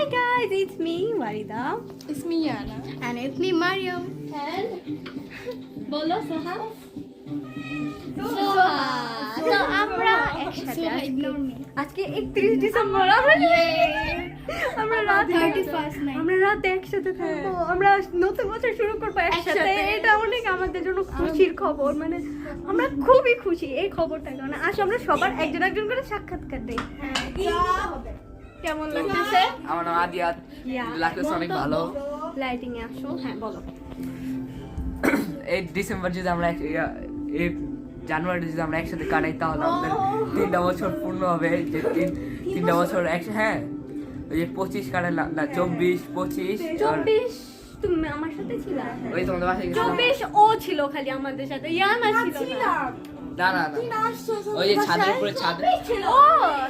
guys, it's me, Warida. It's me, Yana. And it's me, Mariam. And bolo Soha. তো আমরা একসাথে Soha, ignore me. আজকে 31 December আমরা রাত 31st night. আমরা রাতে একসাথে থাকবো আমরা নতুন বছর শুরু করবো একসাথে এটা অনেক আমাদের জন্য খুশির খবর মানে আমরা খুবই খুশি এই খবরটা কারণে আসো আমরা সবার একজন একজন করে সাক্ষাৎকার দেই কেমন লাগতেছে আমার নাম আদিয়াত লাগতেছে অনেক ভালো লাইটিং এ আসো হ্যাঁ বলো এই ডিসেম্বর যদি আমরা এই জানুয়ারি যদি আমরা একসাথে কাটাই তাহলে আমাদের 3টা বছর পূর্ণ হবে যে তিনটা বছর হ্যাঁ ওই যে 25 কাটালাম না 24 25 24 তুমি আমার সাথে ছিলা ওই তোমাদের বাসায় গেছিলাম 24 ও ছিল খালি আমাদের সাথে ইয়ানা ছিল না না ওই যে ছাদের উপরে ছাদ ও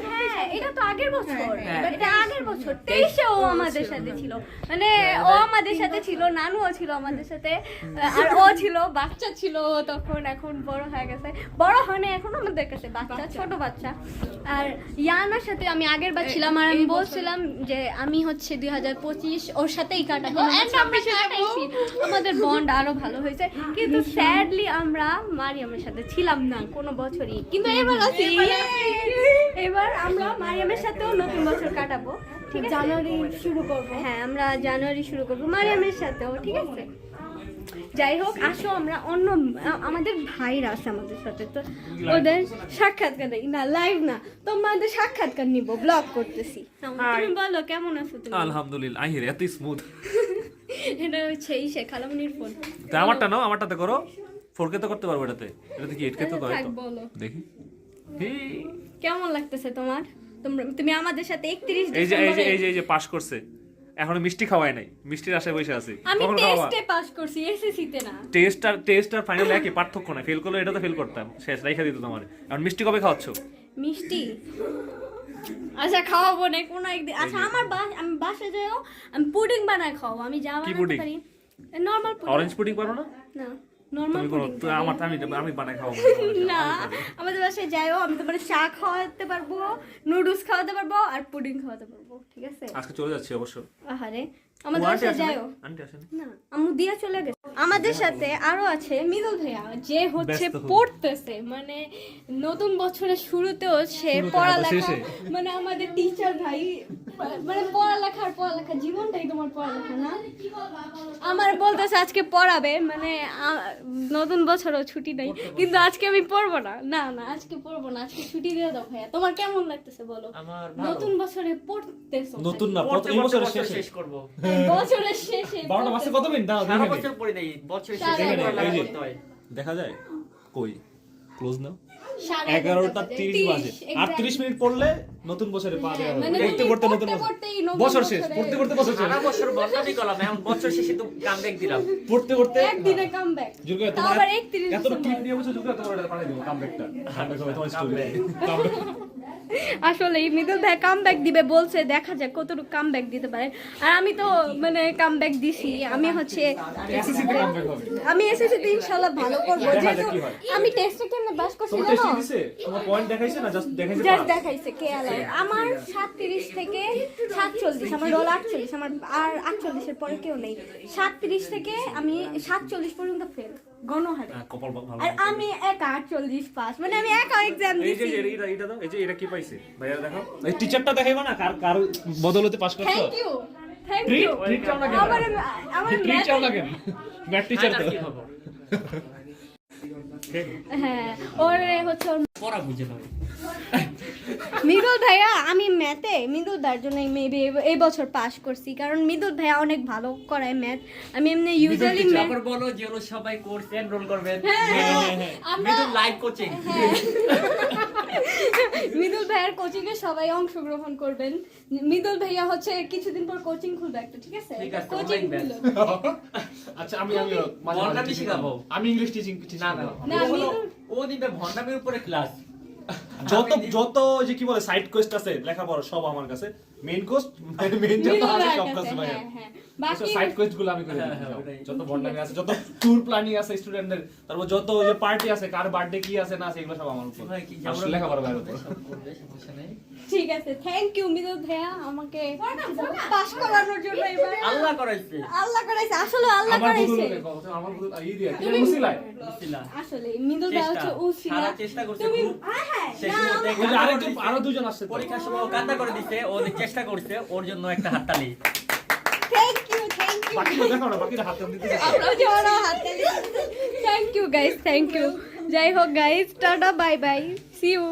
হ্যাঁ এটা তো আগের বছর হ্যাঁ। এটা আগের বছর 23 এ ও আমাদের সাথে ছিল মানে ও আমাদের সাথে ছিল নানুও ছিল আমাদের সাথে আর ও ছিল বাচ্চা ছিল ও তখন এখন বড় হয়ে গেছে বড় হয়নি এখন আমাদের কাছে বাচ্চা ছোট বাচ্চা আর ইয়ানার সাথে আমি আগের বার ছিলাম আর আমি বলছিলাম যে আমি হচ্ছে 2025 ওর সাথেই কাটাবো এন্ড আমরা কাটাইছি আমাদের বন্ড আরো ভালো হয়েছে কিন্তু স্যাডলি আমরা মারিয়ামের সাথে ছিলাম না কোনো বছরই কিন্তু এবার আছি এবার আমরা মারিয়ামের সাথেও নতুন বছর কাটাবো ঠিক আছে জানুয়ারি শুরু করব হ্যাঁ আমরা জানুয়ারি শুরু করব মারিয়ামের সাথেও ঠিক আছে যাই হোক আসো আমরা অন্য আমাদের ভাইরা আছে আমাদের সাথে তো ওদের সাক্ষাৎকার দেই না লাইভ না তোমাদের সাক্ষাৎকার নিব ব্লগ করতেছি তুমি বলো কেমন আছো তুমি আলহামদুলিল্লাহ আহির এত স্মুথ এটা হচ্ছে এই খালামনির ফোন তা আমারটা নাও আমারটাতে করো 4K তো করতে পারবো এটাতে কি 8K তো করে থাক তো বলো দেখি কেমন লাগতেছে তোমার তুমি আমাদের সাথে 31 এই যে ডিসেম্বরে এই যে পাস করছে এখনো মিষ্টি খাওয়াই নাই মিষ্টির আশায় বসে আছি আমি কখন খাওয়াবা টেস্টে পাস করছি এসএসসি তে না টেস্ট আর ফাইনাল একই পার্থক্য না ফেল করলে এটা তো ফেল করতাম শেষ রাইখা দিত তোমার এখন মিষ্টি কবে খাওয়াচ্ছো মিষ্টি আচ্ছা খাওয়াবো না কোনো একদিন আচ্ছা আমি বাসা যাও আমি পুডিং বানাই খাওয়াবো আমি যা কি বানাতে পুডিং? পারি নরমাল পুডিং অরেঞ্জ পুডিং পারো না না নরমাল তুমি করো পুডিং তো আমি বানাই খাওয়াবো না আমাদের বাসায় যাইও আমি তোমার চা খাওয়াতে পারবো নুডলস খাওয়াতে পারবো আর পুডিং খাওয়াতে পারবো ঠিক আছে আজকে চলে যাচ্ছি অবশ্য আহারে আমাদের বাসায় যাইও আন্টি আসেনি না আম্মু দিয়া চলে গেছে আমাদের সাথে আরো আছে মিদুল ভাইয়া যে হচ্ছে ব্যস্ত হয়ে। পড়তেছে মানে নতুন বছরের শুরুতেও সে পড়ালেখা শেষে। মানে আমাদের টিচার ভাই মানে পড়ালেখা জীবনটাই তোমার পড়ালেখা না আমার বলতেছে আজকে পড়াবে মানে নতুন বছরও ছুটি নাই কিন্তু আজকে আমি পড়বো না না না আজকে পড়বো না আজকে ছুটি দিয়ে দাও ভাইয়া তোমার কেমন লাগতেছে বলো আমার নতুন বছরে পড়তেছো নতুন না এই বছরের শেষে শেষ করব বছরের শেষে 12টা মাসে কত মিনিট দাও সারা দেখে বছর পড়ি নাই বছরের সারা শেষে বছর। পড়ালেখা করতে হয় দেখা যায় কই ক্লোজ নাও সাড়ে 11টা 30 বাজে exactly. 38 মিনিট পড়লে নতুন বছরে পা দেওয়া মানে পড়তে তুমি পড়তে নতুন পড়তেই নতুন বছর শেষ বছরে- পড়তে বছর শেষ সারা বছর বন্ধই করলাম এখন বছর শেষে তো কামব্যাক দিলাম পড়তে একদিনে কামব্যাক যুগে তাও তোমার আবার 31 এত ক্লিপ নিয়ে বসে যুগে তোমার এটা পাঠিয়ে দেবো কামব্যাকটা কামব্যাক হবে তোমার স্টোরি আসলে মিদুল ভাই কামব্যাক দিবে বলছে দেখা যাক কতটুকু কামব্যাক দিতে পারে আর আমি তো মানে কামব্যাক দিছি আমি হচ্ছে এসএসসি তে কামব্যাক হবে আমি এসএসসি তে ইনশাআল্লাহ ভালো করব দেখা যাক যেহেতু কি হয়। আমি টেস্টে কেমনে পাস করছি তোমার জানো টেস্ট দিছে তোমার পয়েন্ট দেখাইছে না জাস্ট দেখাইছে জাস্ট pass? দেখাইছে কে আলাই আমার 37 থেকে 47 আমার রোল 48 আমার আর 48 এর পরে কেউ নেই 37 থেকে আমি 47 পর্যন্ত ফেল গণহারে হ্যাঁ, কপাল ভালো আর আমি একা 48 পাস মানে আমি একা এক্সাম এই যে দিছি এটা দাও এই যে এটা কি পাইছে ভাইয়া দেখো এই টিচারটা দেখাইবা না কার বদলতে পাস করছো thank you thank treat you treat চাও না কেন আমার ট্রিট চাও না কেন ম্যাথ টিচার তো কি খবর হ্যাঁ ওরে হচ্ছে ওর পড়া বুঝে না মিদুল ভাইয়া আমি ম্যাথে মিদুল ভাইয়ের জন্য মেবি এই বছর পাস করছি কারণ মিদুল ভাইয়া অনেক ভালো করায় ম্যাথ আমি এমনি ইউজুয়ালি ম্যাথ আবার বলো যে হলো সবাই কোর্স এনরোল করবেন আমরা মিদুল লাইভ কোচিং মিদুল ভাইয়ার কোচিং এ সবাই অংশগ্রহণ করবেন মিদুল ভাইয়া হচ্ছে কিছুদিন পর কোচিং খুলবে একটা ঠিক আছে ঠিক আছে, কোচিং online batch। খুলবে আচ্ছা আমি ভন্ডামি শিখাবো। আমি ইংলিশ টিচিং না না না, ও হলো মিদুল- ও দিবে ভন্ডামির উপরে ক্লাস যত ওই যে কি বলে সাইড কোয়েস্ট আছে লেখাপড়া সব আমার কাছে, মেইন কোর্স মেইন যত মিলন আছে ভাইয়ের সব কাছে, কাছে ভাই। হ্যাঁ, হ্যাঁ। বাকি সাইড কোয়েস্ট গুলো আমি করে দিই, হ্যাঁ, ওটাই। যত বন্ডামি আছে, যত ট্যুর প্ল্যানিং আছে স্টুডেন্টদের, তারপর যত ওই যে পার্টি আছে, কার বার্থডে কি আছে না আছে, এগুলো সব আমার উপর। ভাই কি আসলে লেখাপড়া বাইরে উপর। সব করবে, সমস্যা নেই। ঠিক আছে, থ্যাংক ইউ মিলন ভাইয়া আমাকে পাস করানোর জন্য এবার। আল্লাহ করাইছে। আল্লাহ করাইছে, আসলে আল্লাহ আমার করাইছে। বদলে কথা, আমার বদলে এই দিয়া কি মুসিলাই। বিসমিল্লাহ। আসলে মিলন ভাই হচ্ছে উসিলা। সারা চেষ্টা করছে তুমি খুব। হ্যাঁ, শেষ না, মুহূর্তে ওই যে আরেকজন আরো দুজন আসছে তো। পরীক্ষার সময় ও কান্না করে দিছে, ও অনেক চেষ্টা করছে, ওর জন্য একটা হাততালি। Thank you, thank you. বাকিটা দেখো না, বাকিটা হাতে দিতে আপনার জন্য হাততালি। Thank you guys, thank you. যাই হোক guys, ta-ta bye bye, see you.